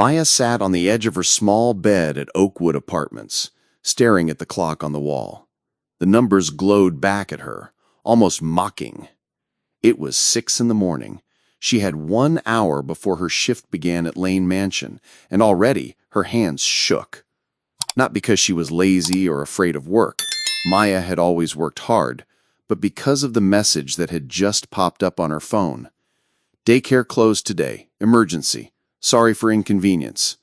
Maya sat on the edge of her small bed at Oakwood Apartments, staring at the clock on the wall. The numbers glowed back at her, almost mocking. It was 6 in the morning. She had 1 hour before her shift began at Lane Mansion, and already her hands shook. Not because she was lazy or afraid of work. Maya had always worked hard, but because of the message that had just popped up on her phone. Daycare closed today. Emergency. Sorry for inconvenience.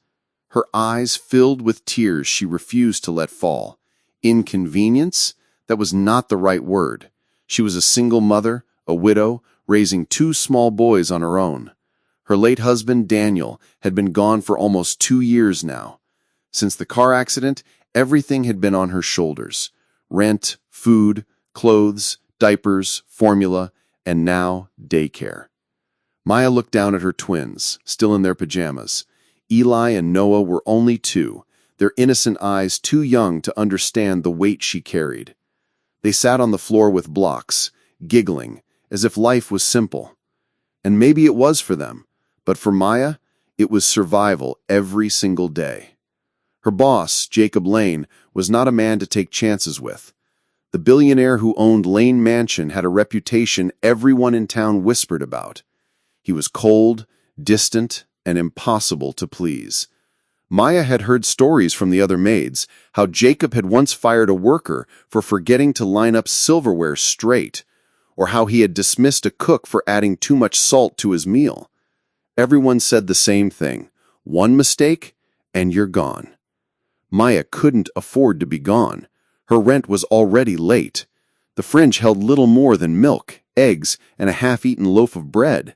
Her eyes filled with tears she refused to let fall. Inconvenience? That was not the right word. She was a single mother, a widow, raising 2 small boys on her own. Her late husband, Daniel, had been gone for almost 2 years now. Since the car accident, everything had been on her shoulders. Rent, food, clothes, diapers, formula, and now daycare. Maya looked down at her twins, still in their pajamas. Eli and Noah were only 2, their innocent eyes too young to understand the weight she carried. They sat on the floor with blocks, giggling, as if life was simple. And maybe it was for them, but for Maya, it was survival every single day. Her boss, Jacob Lane, was not a man to take chances with. The billionaire who owned Lane Mansion had a reputation everyone in town whispered about. He was cold, distant, and impossible to please. Maya had heard stories from the other maids, how Jacob had once fired a worker for forgetting to line up silverware straight, or how he had dismissed a cook for adding too much salt to his meal. Everyone said the same thing. One mistake, and you're gone. Maya couldn't afford to be gone. Her rent was already late. The fridge held little more than milk, eggs, and a half-eaten loaf of bread.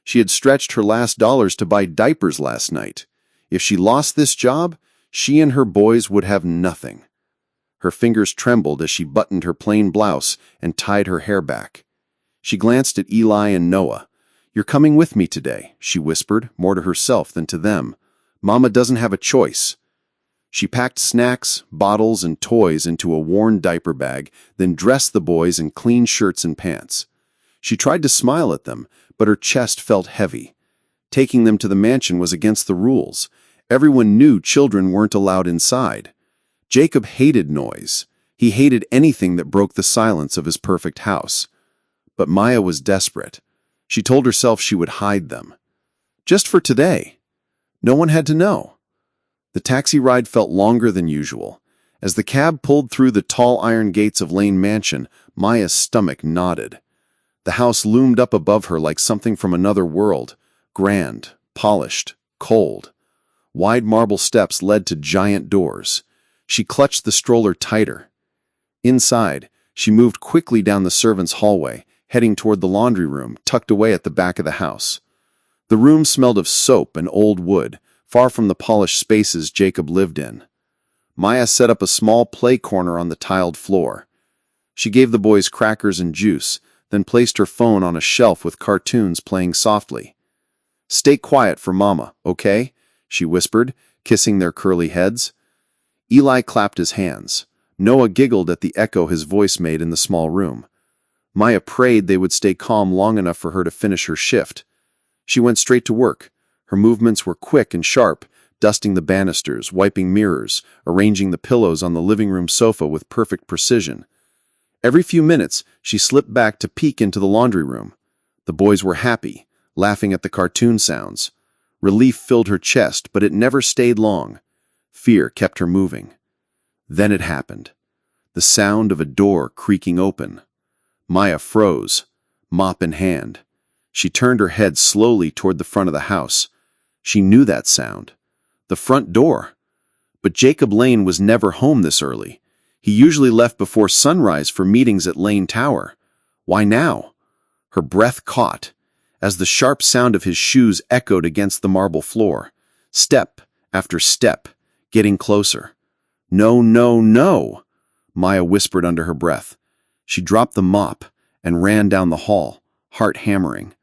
She had stretched her last dollars to buy diapers last night. If she lost this job, she and her boys would have nothing. Her fingers trembled as she buttoned her plain blouse and tied her hair back. She glanced at Eli and Noah. "You're coming with me today," she whispered, more to herself than to them. "Mama doesn't have a choice." She packed snacks, bottles, and toys into a worn diaper bag, then dressed the boys in clean shirts and pants. She tried to smile at them, but her chest felt heavy. Taking them to the mansion was against the rules. Everyone knew children weren't allowed inside. Jacob hated noise. He hated anything that broke the silence of his perfect house. But Maya was desperate. She told herself she would hide them. Just for today. No one had to know. The taxi ride felt longer than usual. As the cab pulled through the tall iron gates of Lane Mansion, Maya's stomach knotted. The house loomed up above her like something from another world, grand, polished, cold. Wide marble steps led to giant doors. She clutched the stroller tighter. Inside, she moved quickly down the servants' hallway, heading toward the laundry room, tucked away at the back of the house. The room smelled of soap and old wood, far from the polished spaces Jacob lived in. Maya set up a small play corner on the tiled floor. She gave the boys crackers and juice, then placed her phone on a shelf with cartoons playing softly. "Stay quiet for Mama, okay?" she whispered, kissing their curly heads. Eli clapped his hands. Noah giggled at the echo his voice made in the small room. Maya prayed they would stay calm long enough for her to finish her shift. She went straight to work. Her movements were quick and sharp, dusting the banisters, wiping mirrors, arranging the pillows on the living room sofa with perfect precision. Every few minutes, she slipped back to peek into the laundry room. The boys were happy, laughing at the cartoon sounds. Relief filled her chest, but it never stayed long. Fear kept her moving. Then it happened. The sound of a door creaking open. Maya froze, mop in hand. She turned her head slowly toward the front of the house. She knew that sound. The front door. But Jacob Lane was never home this early. He usually left before sunrise for meetings at Lane Tower. Why now? Her breath caught, as the sharp sound of his shoes echoed against the marble floor. Step after step, getting closer. "No, no, no," Maya whispered under her breath. She dropped the mop and ran down the hall, heart hammering.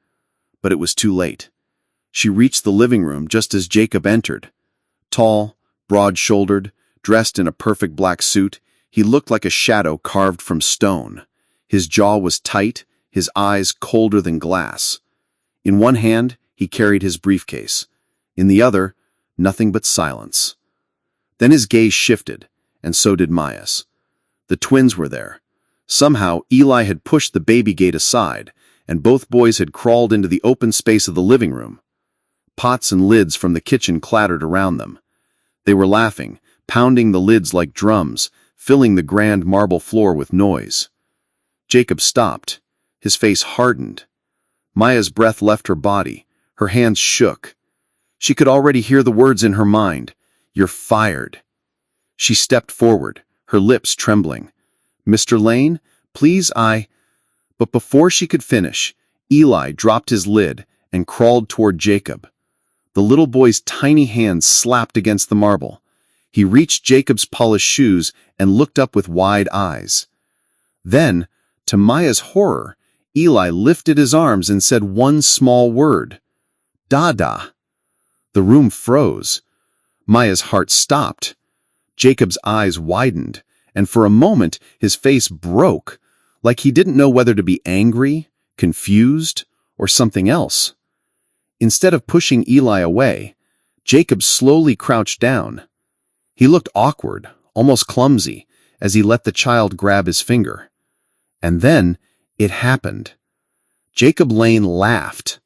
But it was too late. She reached the living room just as Jacob entered. Tall, broad-shouldered, dressed in a perfect black suit, he looked like a shadow carved from stone. His jaw was tight, his eyes colder than glass. In one hand, he carried his briefcase. In the other, nothing but silence. Then his gaze shifted, and so did Maya's. The twins were there. Somehow, Eli had pushed the baby gate aside, and both boys had crawled into the open space of the living room. Pots and lids from the kitchen clattered around them. They were laughing, pounding the lids like drums, filling the grand marble floor with noise. Jacob stopped. His face hardened. Maya's breath left her body. Her hands shook. She could already hear the words in her mind. "You're fired." She stepped forward, her lips trembling. "Mr. Lane, please, But before she could finish, Eli dropped his lid and crawled toward Jacob. The little boy's tiny hands slapped against the marble. He reached Jacob's polished shoes and looked up with wide eyes. Then, to Maya's horror, Eli lifted his arms and said one small word. "Dada." The room froze. Maya's heart stopped. Jacob's eyes widened, and for a moment his face broke, like he didn't know whether to be angry, confused, or something else. Instead of pushing Eli away, Jacob slowly crouched down. He looked awkward, almost clumsy, as he let the child grab his finger. And then it happened. Jacob Lane laughed.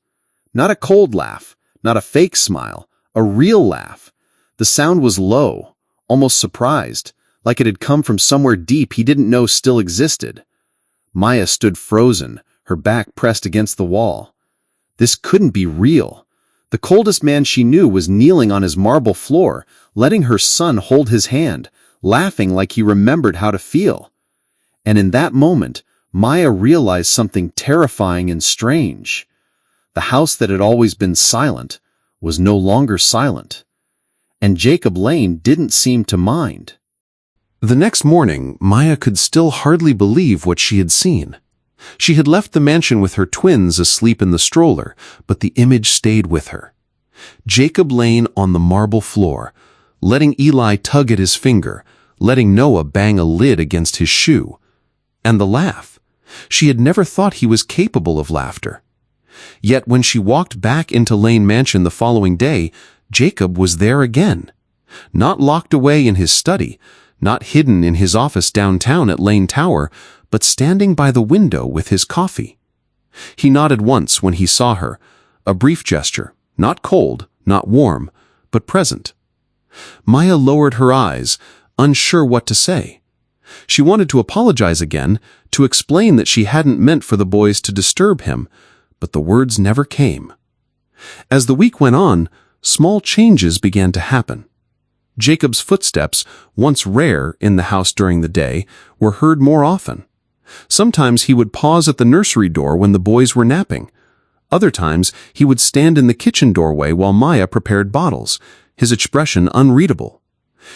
Not a cold laugh, not a fake smile, a real laugh. The sound was low, almost surprised, like it had come from somewhere deep he didn't know still existed. Maya stood frozen, her back pressed against the wall. This couldn't be real. The coldest man she knew was kneeling on his marble floor, letting her son hold his hand, laughing like he remembered how to feel. And in that moment, Maya realized something terrifying and strange. The house that had always been silent was no longer silent. And Jacob Lane didn't seem to mind. The next morning, Maya could still hardly believe what she had seen. She had left the mansion with her twins asleep in the stroller, but the image stayed with her. Jacob Lane on the marble floor, letting Eli tug at his finger, letting Noah bang a lid against his shoe. And the laugh. She had never thought he was capable of laughter. Yet when she walked back into Lane Mansion the following day, Jacob was there again. Not locked away in his study, not hidden in his office downtown at Lane Tower, but standing by the window with his coffee. He nodded once when he saw her, a brief gesture, not cold, not warm, but present. Maya lowered her eyes, unsure what to say. She wanted to apologize again, to explain that she hadn't meant for the boys to disturb him, but the words never came. As the week went on, small changes began to happen. Jacob's footsteps, once rare in the house during the day, were heard more often. Sometimes he would pause at the nursery door when the boys were napping. Other times he would stand in the kitchen doorway while Maya prepared bottles, his expression unreadable.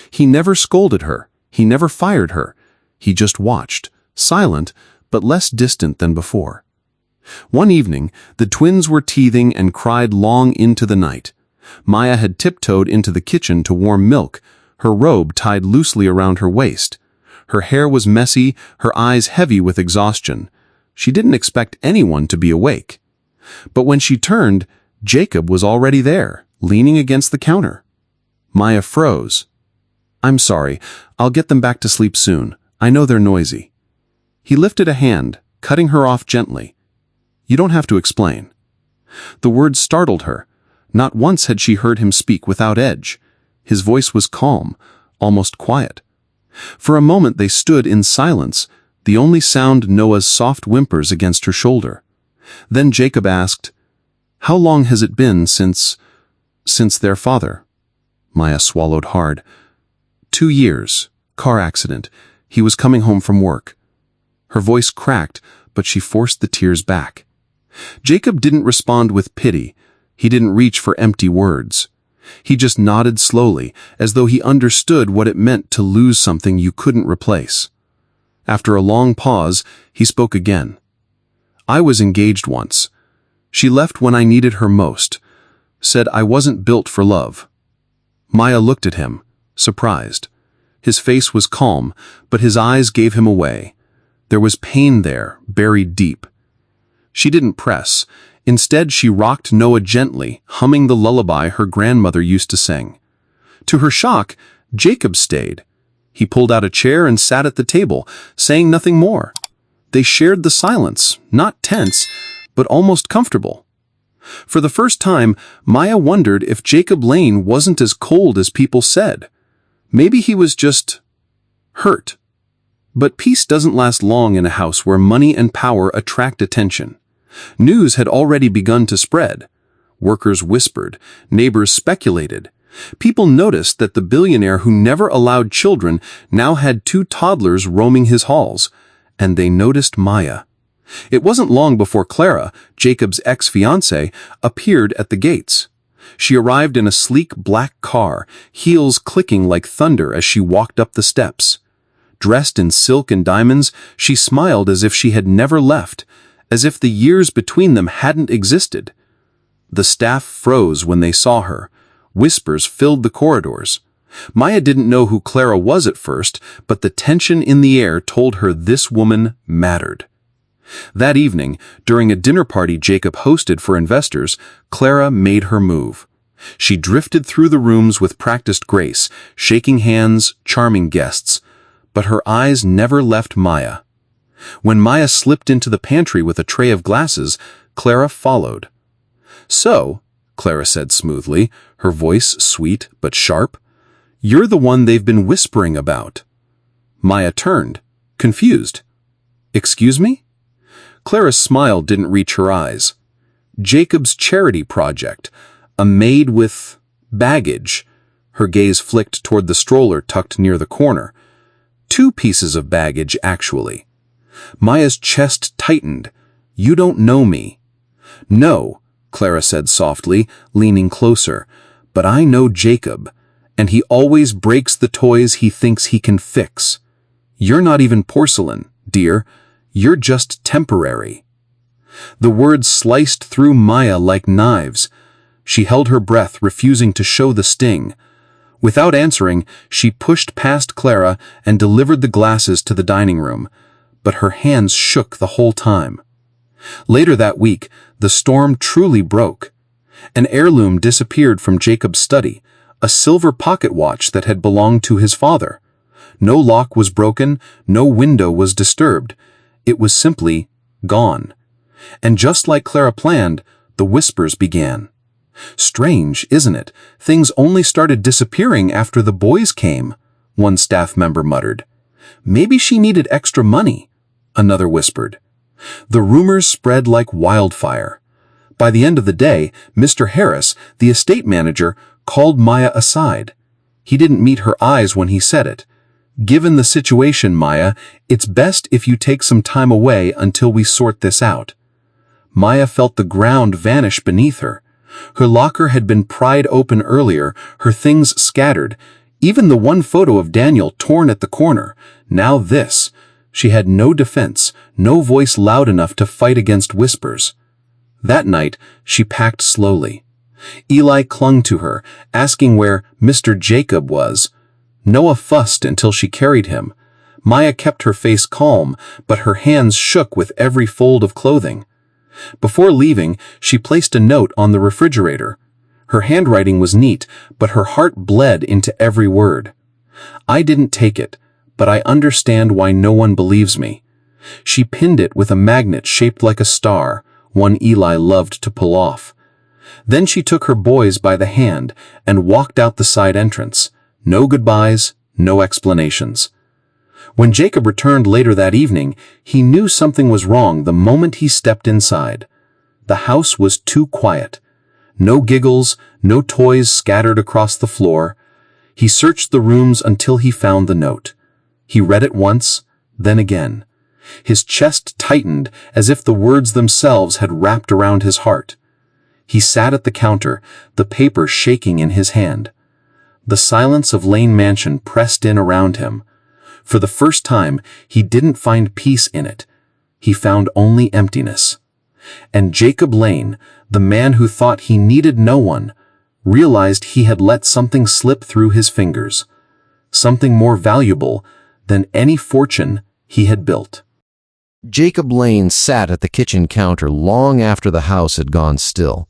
He never scolded her. He never fired her. He just watched, silent but less distant than before. One evening, the twins were teething and cried long into the night. Maya had tiptoed into the kitchen to warm milk, her robe tied loosely around her waist. Her hair was messy, her eyes heavy with exhaustion. She didn't expect anyone to be awake. But when she turned, Jacob was already there, leaning against the counter. Maya froze. "I'm sorry. I'll get them back to sleep soon. I know they're noisy." He lifted a hand, cutting her off gently. "You don't have to explain." The words startled her. Not once had she heard him speak without edge. His voice was calm, almost quiet. For a moment they stood in silence, the only sound Noah's soft whimpers against her shoulder. Then Jacob asked, "How long has it been since their father?" Maya swallowed hard. 2 years. Car accident. He was coming home from work." Her voice cracked, but she forced the tears back. Jacob didn't respond with pity. He didn't reach for empty words. He just nodded slowly, as though he understood what it meant to lose something you couldn't replace. After a long pause, he spoke again. "I was engaged once. She left when I needed her most. Said I wasn't built for love." Maya looked at him, surprised. His face was calm, but his eyes gave him away. There was pain there, buried deep. She didn't press. Instead, she rocked Noah gently, humming the lullaby her grandmother used to sing. To her shock, Jacob stayed. He pulled out a chair and sat at the table, saying nothing more. They shared the silence, not tense, but almost comfortable. For the first time, Maya wondered if Jacob Lane wasn't as cold as people said. Maybe he was just hurt. But peace doesn't last long in a house where money and power attract attention. News had already begun to spread. Workers whispered, neighbors speculated. People noticed that the billionaire who never allowed children now had 2 toddlers roaming his halls, and they noticed Maya. It wasn't long before Clara, Jacob's ex-fiancée, appeared at the gates. She arrived in a sleek black car, heels clicking like thunder as she walked up the steps. Dressed in silk and diamonds, she smiled as if she had never left, as if the years between them hadn't existed. The staff froze when they saw her. Whispers filled the corridors. Maya didn't know who Clara was at first, but the tension in the air told her this woman mattered. That evening, during a dinner party Jacob hosted for investors, Clara made her move. She drifted through the rooms with practiced grace, shaking hands, charming guests, but her eyes never left Maya. When Maya slipped into the pantry with a tray of glasses, Clara followed. "So," Clara said smoothly, her voice sweet but sharp, "you're the one they've been whispering about." Maya turned, confused. "Excuse me?" Clara's smile didn't reach her eyes. "Jacob's charity project, a maid with baggage." Her gaze flicked toward the stroller tucked near the corner. 2 pieces of baggage, actually. Maya's chest tightened. "You don't know me." "No," Clara said softly, leaning closer, "but I know Jacob, and he always breaks the toys he thinks he can fix. You're not even porcelain, dear. You're just temporary." The words sliced through Maya like knives. She held her breath, refusing to show the sting. Without answering, she pushed past Clara and delivered the glasses to the dining room, but her hands shook the whole time. Later that week, the storm truly broke. An heirloom disappeared from Jacob's study, a silver pocket watch that had belonged to his father. No lock was broken, no window was disturbed. It was simply gone. And just like Clara planned, the whispers began. "Strange, isn't it? Things only started disappearing after the boys came," one staff member muttered. "Maybe she needed extra money," another whispered. The rumors spread like wildfire. By the end of the day, Mr. Harris, the estate manager, called Maya aside. He didn't meet her eyes when he said it. "Given the situation, Maya, it's best if you take some time away until we sort this out." Maya felt the ground vanish beneath her. Her locker had been pried open earlier, her things scattered, even the one photo of Daniel torn at the corner. Now this. She had no defense, no voice loud enough to fight against whispers. That night, she packed slowly. Eli clung to her, asking where Mr. Jacob was. Noah fussed until she carried him. Maya kept her face calm, but her hands shook with every fold of clothing. Before leaving, she placed a note on the refrigerator. Her handwriting was neat, but her heart bled into every word. "I didn't take it, but I understand why no one believes me." She pinned it with a magnet shaped like a star, one Eli loved to pull off. Then she took her boys by the hand and walked out the side entrance. No goodbyes, no explanations. When Jacob returned later that evening, he knew something was wrong the moment he stepped inside. The house was too quiet. No giggles, no toys scattered across the floor. He searched the rooms until he found the note. He read it once, then again. His chest tightened as if the words themselves had wrapped around his heart. He sat at the counter, the paper shaking in his hand. The silence of Lane Mansion pressed in around him. For the first time, he didn't find peace in it. He found only emptiness. And Jacob Lane, the man who thought he needed no one, realized he had let something slip through his fingers. Something more valuable than any fortune he had built. Jacob Lane sat at the kitchen counter long after the house had gone still.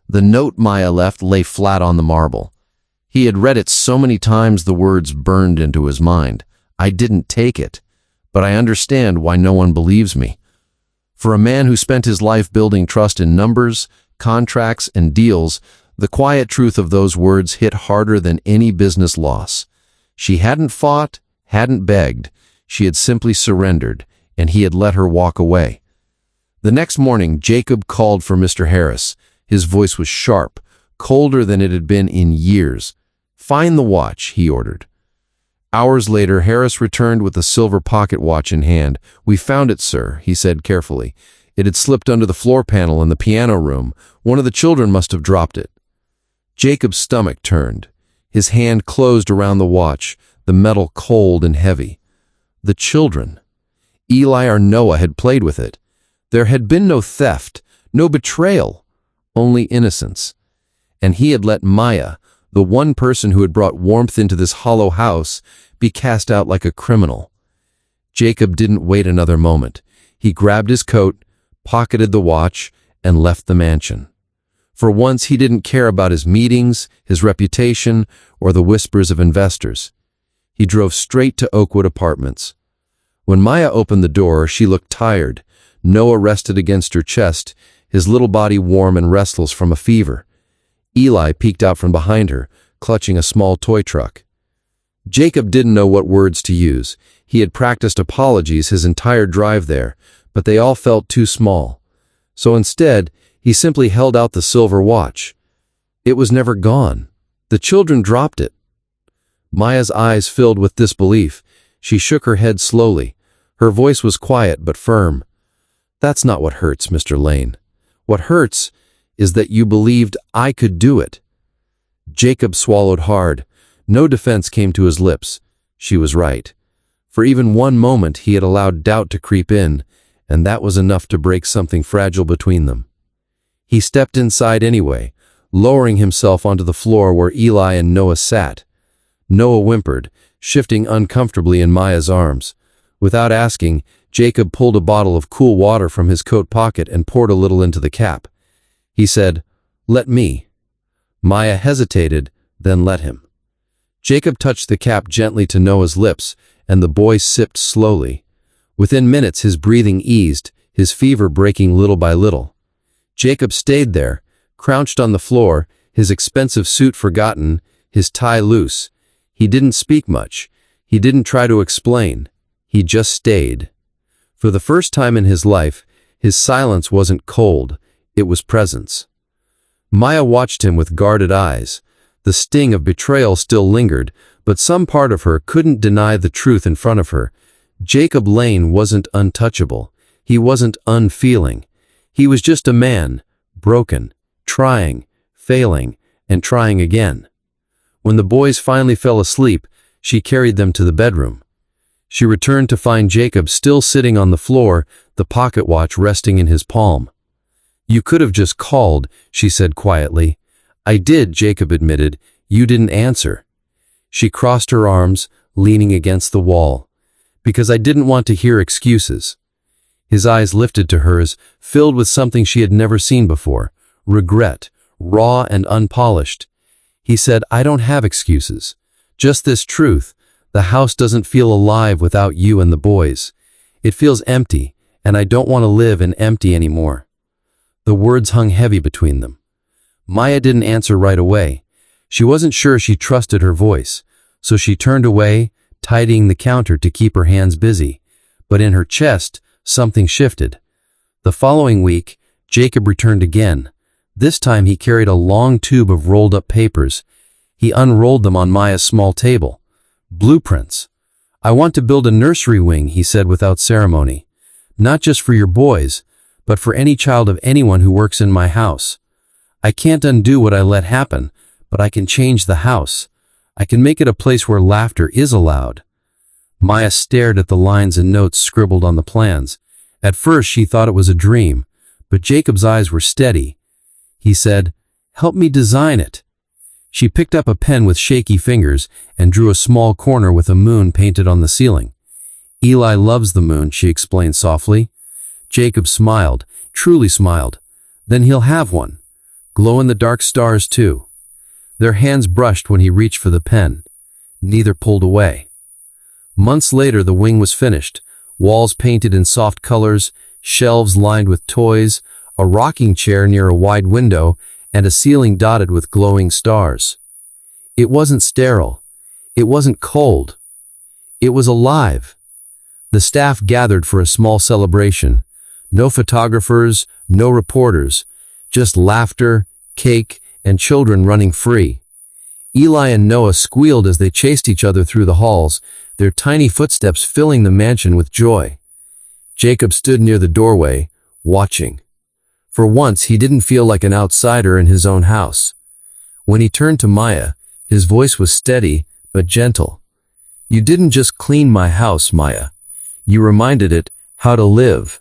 The note Maya left lay flat on the marble. He had read it so many times the words burned into his mind. I didn't take it, but I understand why no one believes me. For a man who spent his life building trust in numbers, contracts, and deals, the quiet truth of those words hit harder than any business loss. She hadn't fought, hadn't begged. She had simply surrendered, and he had let her walk away. The next morning, Jacob called for Mr. Harris. His voice was sharp, colder than it had been in years. "Find the watch," he ordered. Hours later, Harris returned with a silver pocket watch in hand. "We found it, sir," he said carefully. "It had slipped under the floor panel in the piano room. One of the children must have dropped it." Jacob's stomach turned. His hand closed around the watch, the metal cold and heavy. The children. Eli or Noah had played with it. There had been no theft, no betrayal, only innocence. And he had let Maya, the one person who had brought warmth into this hollow house, be cast out like a criminal. Jacob didn't wait another moment. He grabbed his coat, pocketed the watch, and left the mansion. For once, he didn't care about his meetings, his reputation, or the whispers of investors. He drove straight to Oakwood Apartments. When Maya opened the door, she looked tired. Noah rested against her chest, his little body warm and restless from a fever. Eli peeked out from behind her, clutching a small toy truck. Jacob didn't know what words to use. He had practiced apologies his entire drive there, but they all felt too small. So instead, he simply held out the silver watch. It was never gone. The children dropped it. Maya's eyes filled with disbelief. She shook her head slowly. Her voice was quiet but firm. "That's not what hurts, Mr. Lane. What hurts is that you believed I could do it." Jacob swallowed hard. No defense came to his lips. She was right. For even one moment he had allowed doubt to creep in, and that was enough to break something fragile between them. He stepped inside anyway, lowering himself onto the floor where Eli and Noah sat. Noah whimpered, shifting uncomfortably in Maya's arms. Without asking, Jacob pulled a bottle of cool water from his coat pocket and poured a little into the cap. He said, "Let me." Maya hesitated, then let him. Jacob touched the cap gently to Noah's lips, and the boy sipped slowly. Within minutes his breathing eased, his fever breaking little by little. Jacob stayed there, crouched on the floor, his expensive suit forgotten, his tie loose. He didn't speak much. He didn't try to explain. He just stayed. For the first time in his life, his silence wasn't cold, it was presence. Maya watched him with guarded eyes. The sting of betrayal still lingered, but some part of her couldn't deny the truth in front of her. Jacob Lane wasn't untouchable. He wasn't unfeeling. He was just a man, broken, trying, failing, and trying again. When the boys finally fell asleep, she carried them to the bedroom. She returned to find Jacob still sitting on the floor, the pocket watch resting in his palm. "You could have just called," she said quietly. "I did," Jacob admitted. "You didn't answer." She crossed her arms, leaning against the wall. "Because I didn't want to hear excuses." His eyes lifted to hers, filled with something she had never seen before, regret, raw and unpolished. He said, "I don't have excuses. Just this truth. The house doesn't feel alive without you and the boys. It feels empty, and I don't want to live in empty anymore." The words hung heavy between them. Maya didn't answer right away. She wasn't sure she trusted her voice, so she turned away, tidying the counter to keep her hands busy. But in her chest, something shifted. The following week, Jacob returned again. This time he carried a long tube of rolled-up papers. He unrolled them on Maya's small table. "Blueprints. I want to build a nursery wing," he said without ceremony. "Not just for your boys, but for any child of anyone who works in my house. I can't undo what I let happen, but I can change the house. I can make it a place where laughter is allowed." Maya stared at the lines and notes scribbled on the plans. At first she thought it was a dream, but Jacob's eyes were steady. He said, "Help me design it." She picked up a pen with shaky fingers and drew a small corner with a moon painted on the ceiling. "Eli loves the moon," she explained softly. Jacob smiled, truly smiled. "Then he'll have one. Glow-in-the-dark stars too." Their hands brushed when he reached for the pen. Neither pulled away. Months later, the wing was finished, walls painted in soft colors, shelves lined with toys, a rocking chair near a wide window, and a ceiling dotted with glowing stars. It wasn't sterile. It wasn't cold. It was alive. The staff gathered for a small celebration. No photographers, no reporters, just laughter, cake, and children running free. Eli and Noah squealed as they chased each other through the halls, their tiny footsteps filling the mansion with joy. Jacob stood near the doorway, watching. For once, he didn't feel like an outsider in his own house. When he turned to Maya, his voice was steady but gentle. "You didn't just clean my house, Maya. You reminded it how to live.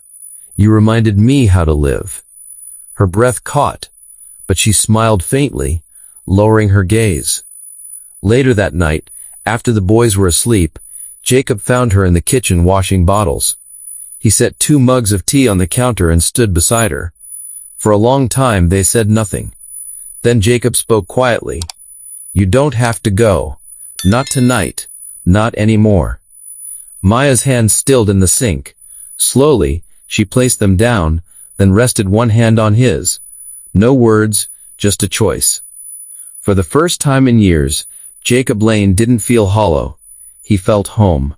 You reminded me how to live." Her breath caught, but she smiled faintly, lowering her gaze. Later that night, after the boys were asleep, Jacob found her in the kitchen washing bottles. He set 2 mugs of tea on the counter and stood beside her. For a long time they said nothing. Then Jacob spoke quietly. "You don't have to go. Not tonight. Not anymore." Maya's hands stilled in the sink. Slowly, she placed them down, then rested one hand on his. No words, just a choice. For the first time in years, Jacob Lane didn't feel hollow. He felt home.